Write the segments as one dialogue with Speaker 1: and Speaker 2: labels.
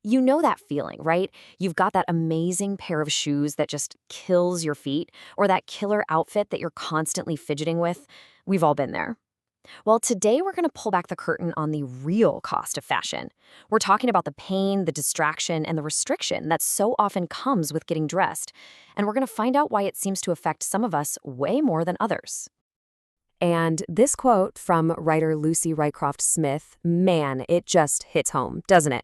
Speaker 1: You know that feeling, right? You've got that amazing pair of shoes that just kills your feet, or that killer outfit that you're constantly fidgeting with. We've all been there. Well, today we're going to pull back the curtain on the real cost of fashion. We're talking about the pain, the distraction, and the restriction that so often comes with getting dressed. And we're going to find out why it seems to affect some of us way more than others. And this quote from writer Lucy Rycroft Smith, man, it just hits home, doesn't it?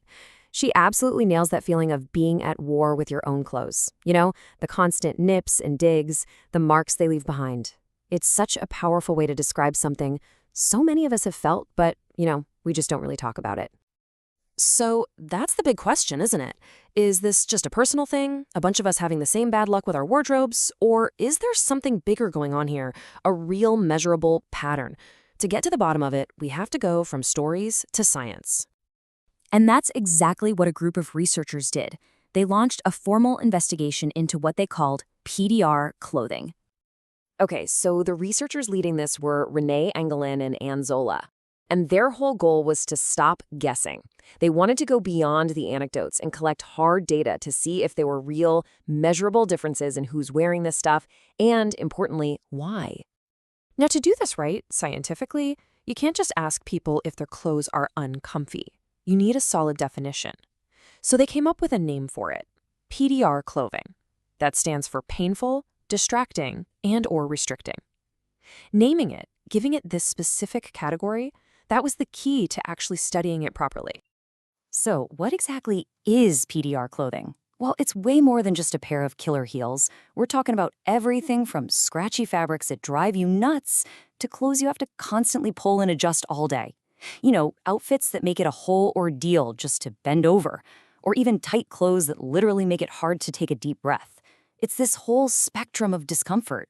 Speaker 1: She absolutely nails that feeling of being at war with your own clothes. You know, the constant nips and digs, the marks they leave behind. It's such a powerful way to describe something so many of us have felt, but, we just don't really talk about it. So that's the big question, isn't it? Is this just a personal thing, a bunch of us having the same bad luck with our wardrobes, or is there something bigger going on here, a real measurable pattern? To get to the bottom of it, we have to go from stories to science. And that's exactly what a group of researchers did. They launched a formal investigation into what they called PDR clothing. Okay, so the researchers leading this were Renee Engelin and Ann Zola. And their whole goal was to stop guessing. They wanted to go beyond the anecdotes and collect hard data to see if there were real, measurable differences in who's wearing this stuff, and, importantly, why. Now, to do this right, scientifically, you can't just ask people if their clothes are uncomfy. You need a solid definition. So they came up with a name for it, PDR clothing. That stands for painful, distracting, and/or restricting. Naming it, giving it this specific category, that was the key to actually studying it properly. So what exactly is PDR clothing? Well, it's way more than just a pair of killer heels. We're talking about everything from scratchy fabrics that drive you nuts to clothes you have to constantly pull and adjust all day. Outfits that make it a whole ordeal just to bend over, or even tight clothes that literally make it hard to take a deep breath. It's this whole spectrum of discomfort.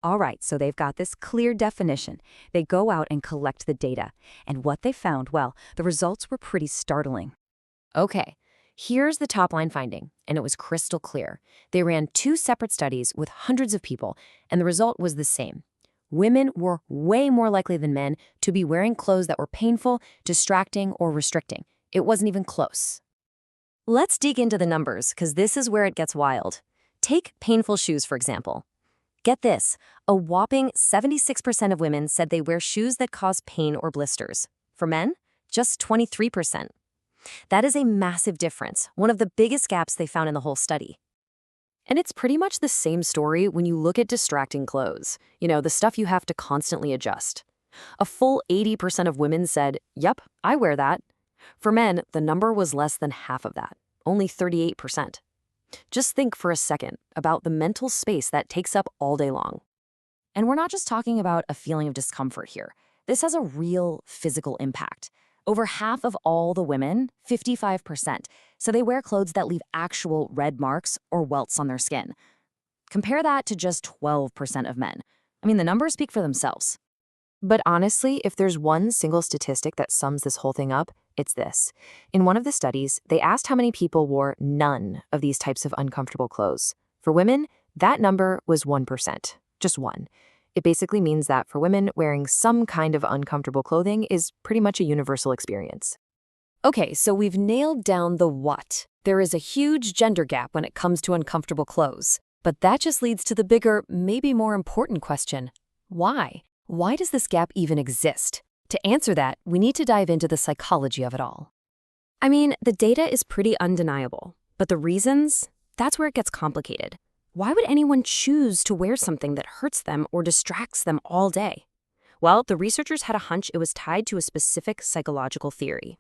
Speaker 1: All right, so they've got this clear definition. They go out and collect the data. And what they found, well, the results were pretty startling. Okay, here's the top-line finding, and it was crystal clear. They ran 2 separate studies with hundreds of people, and the result was the same. Women were way more likely than men to be wearing clothes that were painful, distracting, or restricting. It wasn't even close. Let's dig into the numbers, because this is where it gets wild. Take painful shoes, for example. Get this, a whopping 76% of women said they wear shoes that cause pain or blisters. For men, just 23%. That is a massive difference, one of the biggest gaps they found in the whole study. And it's pretty much the same story when you look at distracting clothes, the stuff you have to constantly adjust. A full 80% of women said, yep, I wear that. For men, the number was less than half of that, only 38%. Just think for a second about the mental space that takes up all day long. And we're not just talking about a feeling of discomfort here. This has a real physical impact. Over half of all the women, 55%, so they wear clothes that leave actual red marks or welts on their skin. Compare that to just 12% of men. The numbers speak for themselves. But honestly, if there's one single statistic that sums this whole thing up, it's this. In one of the studies, they asked how many people wore none of these types of uncomfortable clothes. For women, that number was 1%, just 1. It basically means that for women, wearing some kind of uncomfortable clothing is pretty much a universal experience. Okay, so we've nailed down the what. There is a huge gender gap when it comes to uncomfortable clothes. But that just leads to the bigger, maybe more important question. Why? Why does this gap even exist? To answer that, we need to dive into the psychology of it all. The data is pretty undeniable, but the reasons? That's where it gets complicated. Why would anyone choose to wear something that hurts them or distracts them all day? Well, the researchers had a hunch it was tied to a specific psychological theory.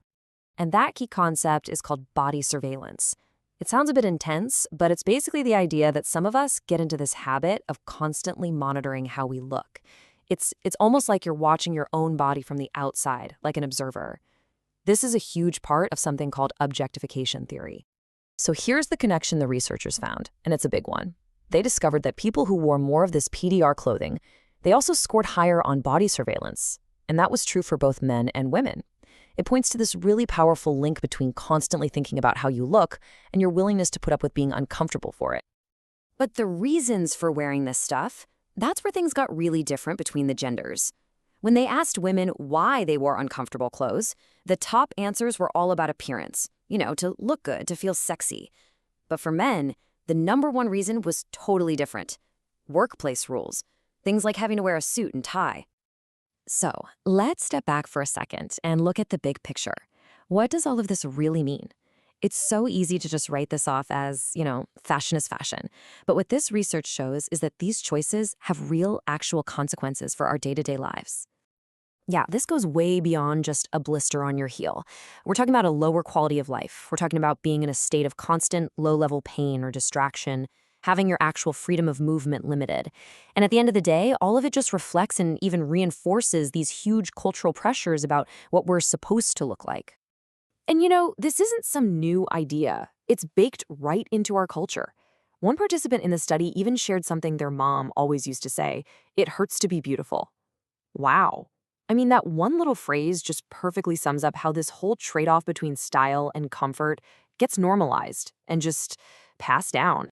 Speaker 1: And that key concept is called body surveillance. It sounds a bit intense, but it's basically the idea that some of us get into this habit of constantly monitoring how we look. It's almost like you're watching your own body from the outside, like an observer. This is a huge part of something called objectification theory. So here's the connection the researchers found, and it's a big one. They discovered that people who wore more of this PDR clothing, they also scored higher on body surveillance. And that was true for both men and women. It points to this really powerful link between constantly thinking about how you look and your willingness to put up with being uncomfortable for it. But the reasons for wearing this stuff, that's where things got really different between the genders. When they asked women why they wore uncomfortable clothes, the top answers were all about appearance. to look good, to feel sexy. But for men, the number one reason was totally different. Workplace rules. Things like having to wear a suit and tie. So, let's step back for a second and look at the big picture. What does all of this really mean? It's so easy to just write this off as, fashion is fashion. But what this research shows is that these choices have real, actual consequences for our day-to-day lives. Yeah, this goes way beyond just a blister on your heel. We're talking about a lower quality of life. We're talking about being in a state of constant low-level pain or distraction, having your actual freedom of movement limited. And at the end of the day, all of it just reflects and even reinforces these huge cultural pressures about what we're supposed to look like. And this isn't some new idea. It's baked right into our culture. One participant in the study even shared something their mom always used to say: "It hurts to be beautiful." Wow. I mean, that one little phrase just perfectly sums up how this whole trade-off between style and comfort gets normalized and just passed down.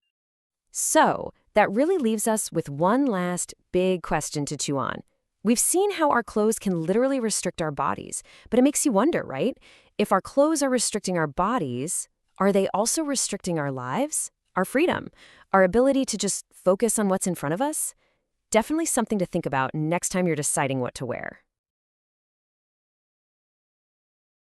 Speaker 1: So, that really leaves us with one last big question to chew on. We've seen how our clothes can literally restrict our bodies, but it makes you wonder, right? If our clothes are restricting our bodies, are they also restricting our lives, our freedom, our ability to just focus on what's in front of us? Definitely something to think about next time you're deciding what to wear.